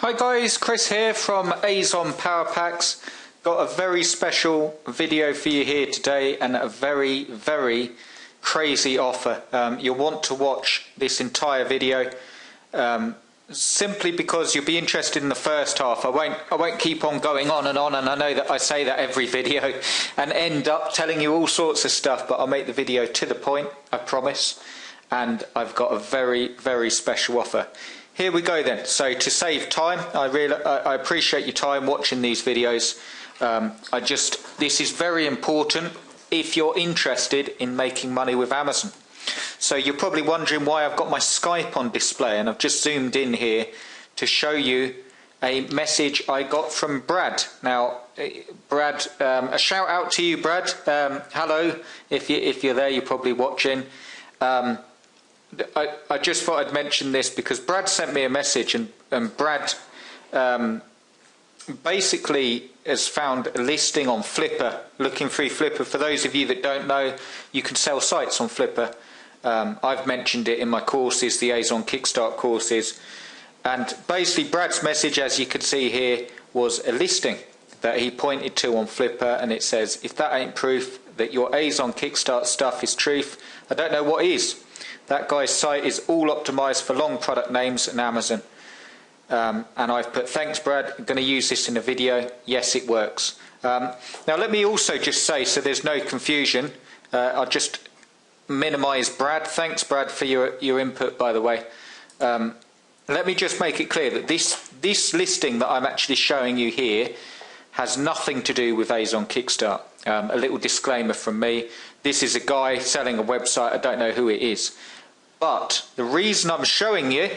Hi guys, Chris here from Azon Powerpacks. Got a very special video for you here today and a very crazy offer. You'll want to watch this entire video simply because you'll be interested in the first half. I won't keep on going on, and I know that I say that every video and end up telling you all sorts of stuff, but I'll make the video to the point, I promise. And I've got a very special offer. Here we go then. So to save time, I appreciate your time watching these videos. This is very important if you're interested in making money with Amazon. So you're probably wondering why I've got my Skype on display, and I've just zoomed in here to show you a message I got from Brad. Now, Brad, a shout out to you, Brad. Hello, if you're there, you're probably watching. I just thought I'd mention this because Brad sent me a message, and Brad basically has found a listing on Flipper, looking through Flipper. For those of you that don't know, you can sell sites on Flipper. I've mentioned it in my courses, the Azon Kickstart courses. And basically Brad's message, as you can see here, was a listing that he pointed to on Flipper, and it says, if that ain't proof that your Azon Kickstart stuff is truth, I don't know what is. That guy's site is all optimized for long product names and Amazon. And I've put, thanks Brad, I'm going to use this in a video. Yes, it works. Now let me also just say, so there's no confusion, I'll just minimize Brad. Thanks Brad for your input, by the way. Let me just make it clear that this listing that I'm actually showing you here has nothing to do with Azon Kickstart. A little disclaimer from me. This is a guy selling a website. I don't know who it is. But the reason I'm showing you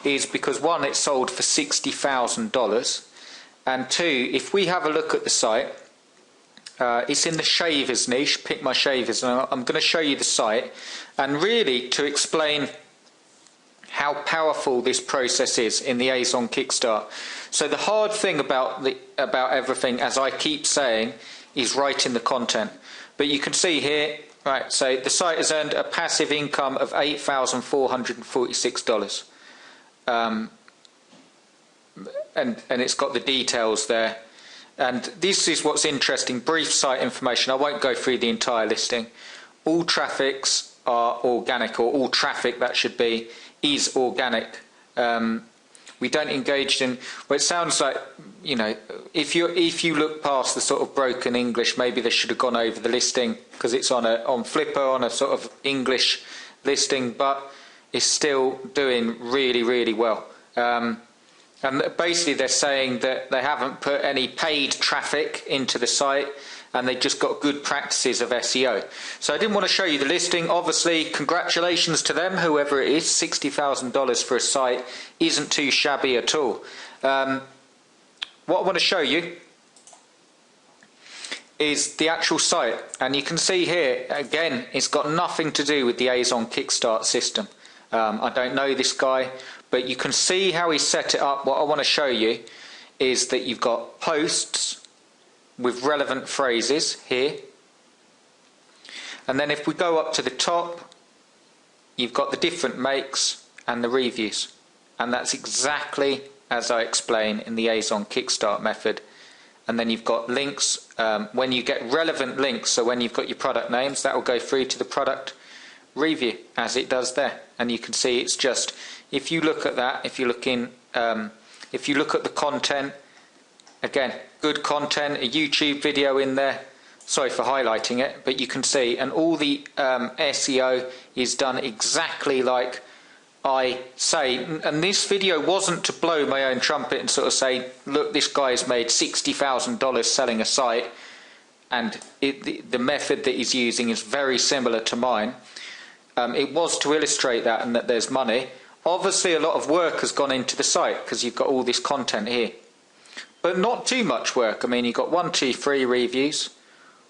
is because, one, it sold for $60,000, and two, if we have a look at the site, it's in the shavers niche, pick my shavers, and I'm going to show you the site, and really to explain how powerful this process is in the Azon Kickstart. So the hard thing about everything, as I keep saying, is writing the content. But you can see here, right, so the site has earned a passive income of $8,446. And it's got the details there. And this is what's interesting, brief site information. I won't go through the entire listing. All traffics are organic, or all traffic, that should be, is organic. We don't engage in, well, it sounds like, you know, if you look past the sort of broken English, maybe they should have gone over the listing because it's on Flipper, on a sort of English listing, but it's still doing really well. And basically they're saying that they haven't put any paid traffic into the site, and they just got good practices of SEO. So I didn't want to show you the listing. Obviously, congratulations to them, whoever it is. $60,000 for a site isn't too shabby at all. What I want to show you is the actual site. And you can see here, again, it's got nothing to do with the Azon Kickstart system. I don't know this guy, but you can see how he set it up. What I want to show you is that you've got posts with relevant phrases here, and then if we go up to the top, you've got the different makes and the reviews, and that's exactly as I explain in the Azon Kickstart method. And then you've got links. When you get relevant links, so when you've got your product names, that will go through to the product review, as it does there. And you can see it's just, if you look at that, if you look at the content, again, good content, a YouTube video in there. Sorry for highlighting it, but you can see, and all the SEO is done exactly like I say. And this video wasn't to blow my own trumpet and sort of say, look, this guy's made $60,000 selling a site, and the method that he's using is very similar to mine. It was to illustrate that, and that there's money. Obviously a lot of work has gone into the site because you've got all this content here. But not too much work. I mean, you've got 1, 2, 3 reviews.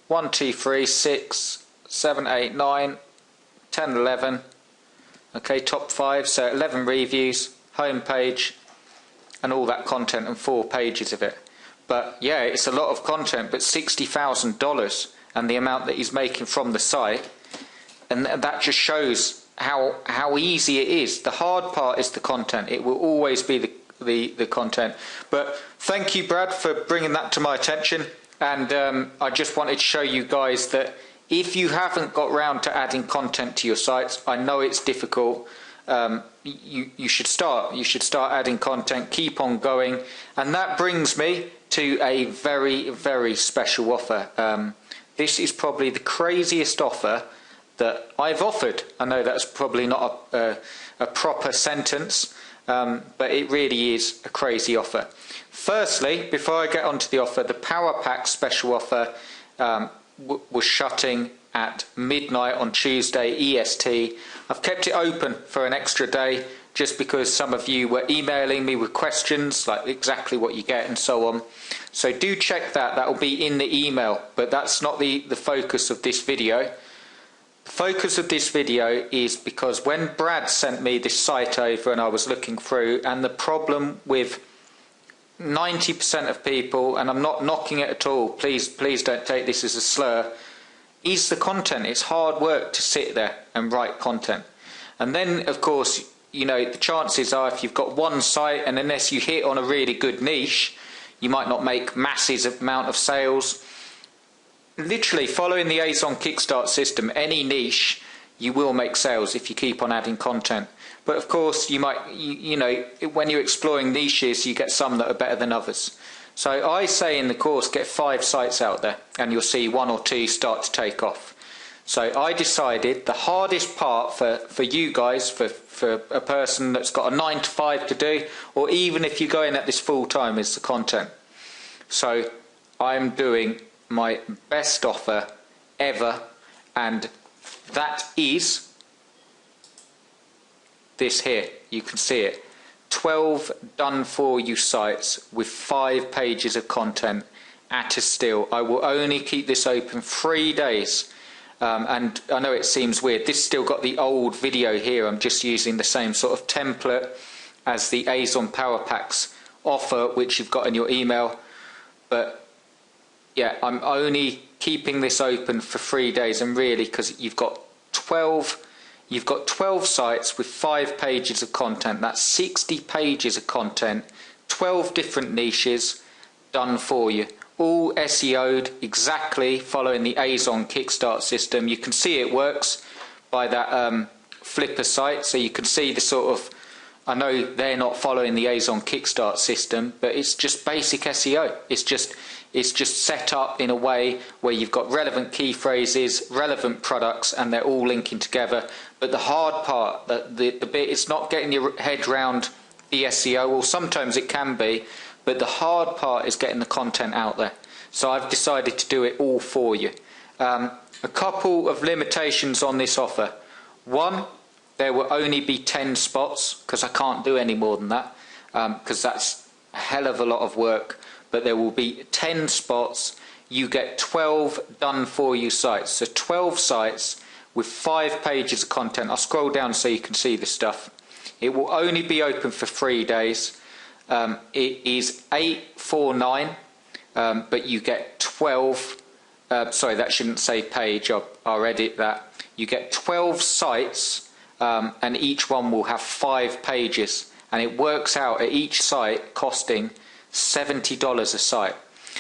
1, 2, 3, 6, 7, 8, 9, 10, 11. Okay, top 5. So 11 reviews, home page, and all that content, and 4 pages of it. But yeah, it's a lot of content, but $60,000 and the amount that he's making from the site. And that just shows how easy it is. The hard part is the content. It will always be the content. But thank you, Brad, for bringing that to my attention. And I just wanted to show you guys that if you haven't got round to adding content to your sites, I know it's difficult. You should start. You should start adding content. Keep on going. And that brings me to a very, very special offer. This is probably the craziest offer that I've offered. I know that's probably not a proper sentence, but it really is a crazy offer. Firstly, before I get onto the offer, the Powerpacks special offer was shutting at midnight on Tuesday EST. I've kept it open for an extra day just because some of you were emailing me with questions like exactly what you get and so on. So do check that. That will be in the email, but that's not the focus of this video. The focus of this video is because when Brad sent me this site over and I was looking through, and the problem with 90% of people, and I'm not knocking it at all, please don't take this as a slur, is the content. It's hard work to sit there and write content. And then of course, you know, the chances are if you've got one site and unless you hit on a really good niche, you might not make massive amount of sales. Literally following the Azon Kickstart system, any niche, you will make sales if you keep on adding content. But of course, you might, you know, when you're exploring niches, you get some that are better than others. So I say in the course, get 5 sites out there and you'll see 1 or 2 start to take off. So I decided the hardest part for you guys, for a person that's got a 9 to 5 to do, or even if you're going at this full time, is the content. So I'm doing my best offer ever, and that is this here. You can see it. 12 done for you sites with 5 pages of content at a steal. I will only keep this open 3 days. And I know it seems weird. This still got the old video here. I'm just using the same sort of template as the Azon Powerpacks offer, which you've got in your email. But yeah, I'm only keeping this open for 3 days, and really because you've got 12 sites with 5 pages of content. That's 60 pages of content, 12 different niches done for you, all SEO'd exactly following the Azon Kickstart system. You can see it works by that Flipper site, so you can see the sort of, I know they're not following the Azon Kickstart system, but it's just basic SEO. It's just set up in a way where you've got relevant key phrases, relevant products, and they're all linking together. But the hard part, the bit, it's not getting your head round the SEO, or sometimes it can be, but the hard part is getting the content out there. So I've decided to do it all for you. A couple of limitations on this offer. One, there will only be 10 spots, because I can't do any more than that, because that's a hell of a lot of work. But there will be 10 spots. You get 12 done for you sites. So 12 sites with 5 pages of content. I'll scroll down so you can see this stuff. It will only be open for 3 days. It is $849, but you get 12. Sorry, that shouldn't say page. I'll edit that. You get 12 sites, and each one will have 5 pages, and it works out at each site costing $70 a site.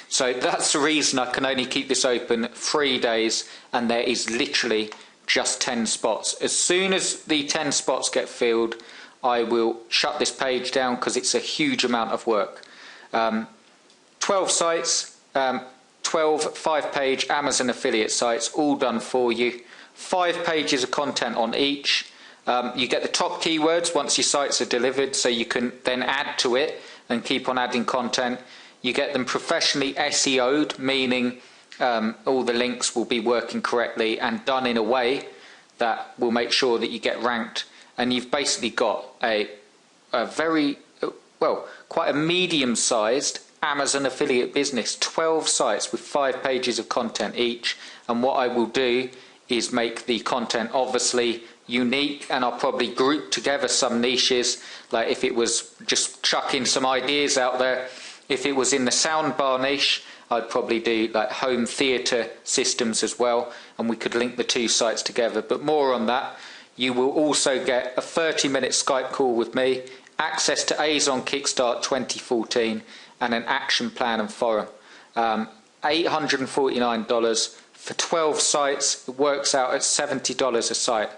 So that's the reason I can only keep this open 3 days, and there is literally just 10 spots. As soon as the 10 spots get filled, I will shut this page down because it's a huge amount of work. 12 sites, 12 5-page Amazon affiliate sites, all done for you. 5 pages of content on each. You get the top keywords once your sites are delivered, so you can then add to it and keep on adding content. You get them professionally SEO'd, meaning all the links will be working correctly and done in a way that will make sure that you get ranked. And you've basically got a very, well, quite a medium-sized Amazon affiliate business. 12 sites with 5 pages of content each. And what I will do is make the content obviously unique, and I'll probably group together some niches. Like if it was just chucking some ideas out there, if it was in the soundbar niche, I'd probably do like home theatre systems as well, and we could link the 2 sites together. But more on that. You will also get a 30-minute Skype call with me access to Azon Kickstart 2014, and an action plan and forum. $849 for 12 sites. It works out at $70 a site.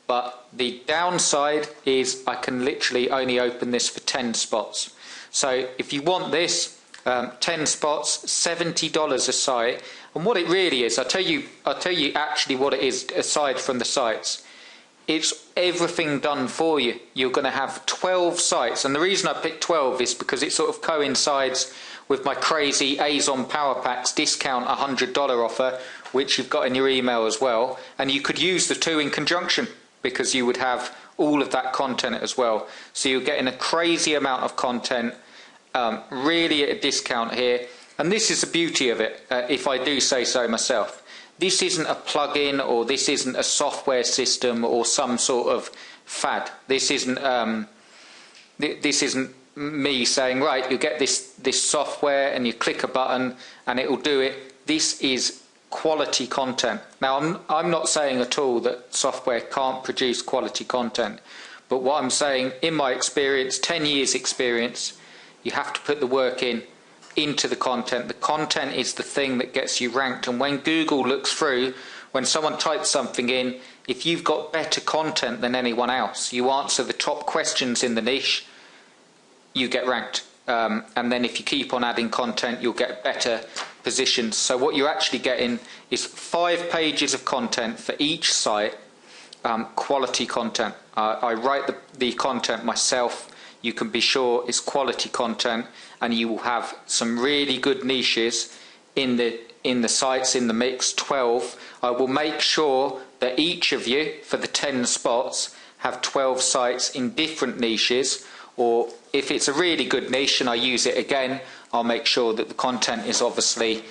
But the downside is I can literally only open this for 10 spots. So if you want this, 10 spots, $70 a site. And what it really is, I'll tell you actually what it is aside from the sites. It's everything done for you. You're going to have 12 sites, and the reason I picked 12 is because it sort of coincides with my crazy Azon Powerpacks discount $100 offer, which you've got in your email as well, and you could use the two in conjunction because you would have all of that content as well. So you're getting a crazy amount of content, really at a discount here, and this is the beauty of it, if I do say so myself. This isn't a plug-in, or this isn't a software system or some sort of fad. This isn't me saying, right, you get this software and you click a button and it will do it. This is quality content. Now, I'm not saying at all that software can't produce quality content, but what I'm saying, in my experience, 10 years experience, you have to put the work into the content. The content is the thing that gets you ranked, and when Google looks through, when someone types something in, if you've got better content than anyone else, you answer the top questions in the niche, you get ranked. And then if you keep on adding content, you'll get better positions. So what you're actually getting is 5 pages of content for each site, quality content. I write the content myself. You can be sure it's quality content, and you will have some really good niches in the sites in the mix. 12. I will make sure that each of you, for the 10 spots, have 12 sites in different niches, or if it's a really good niche and I use it again, I'll make sure that the content is obviously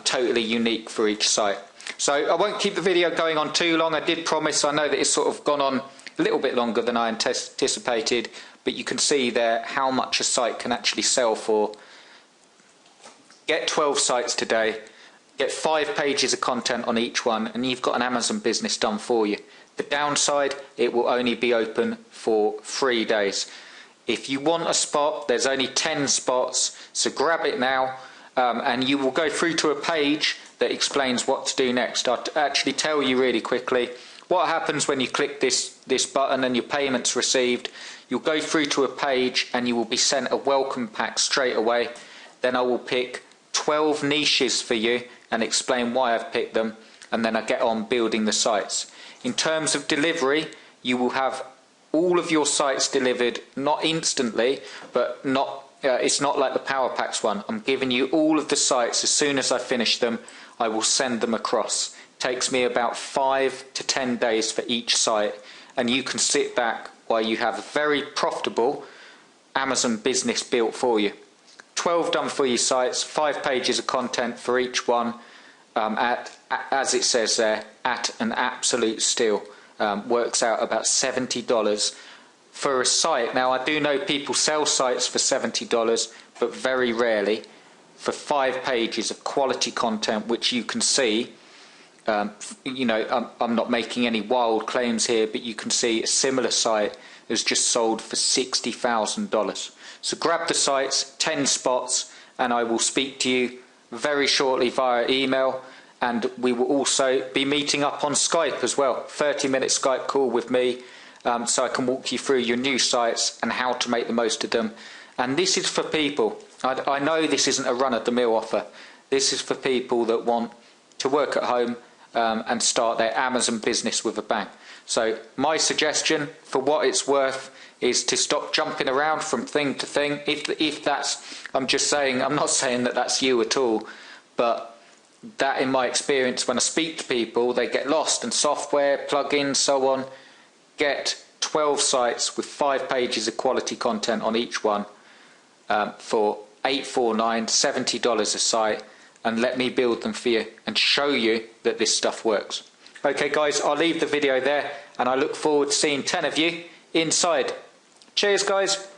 totally unique for each site. So I won't keep the video going on too long. I did promise. I know that it's sort of gone on a little bit longer than I anticipated, but you can see there how much a site can actually sell for. Get 12 sites today, get 5 pages of content on each one, and you've got an Amazon business done for you. The downside, it will only be open for 3 days. If you want a spot, there's only 10 spots, so grab it now, and you will go through to a page that explains what to do next. I'll actually tell you really quickly what happens when you click this button and your payment's received. You'll go through to a page and you will be sent a welcome pack straight away. Then I will pick 12 niches for you and explain why I've picked them, and then I get on building the sites. In terms of delivery, you will have all of your sites delivered, not instantly, but it's not like the Powerpacks one. I'm giving you all of the sites. As soon as I finish them, I will send them across. It takes me about 5 to 10 days for each site, and you can sit back while you have a very profitable Amazon business built for you. 12 done for your sites, 5 pages of content for each one, as it says there, at an absolute steal. Works out about $70 for a site. Now, I do know people sell sites for $70, but very rarely for 5 pages of quality content, which you can see. You know, I'm not making any wild claims here, but you can see a similar site has just sold for $60,000. So grab the sites, 10 spots, and I will speak to you very shortly via email. And we will also be meeting up on Skype as well, 30-minute Skype call with me, so I can walk you through your new sites and how to make the most of them. And this is for people, I know this isn't a run-of-the-mill offer. This is for people that want to work at home and start their Amazon business with a bang. So my suggestion, for what it's worth, is to stop jumping around from thing to thing. If that's, I'm not saying that that's you at all, but that, in my experience, when I speak to people, they get lost in software, plugins, so on. Get 12 sites with 5 pages of quality content on each one for $849, $70 a site, and let me build them for you and show you that this stuff works. Okay guys, I'll leave the video there, and I look forward to seeing 10 of you inside. Cheers guys.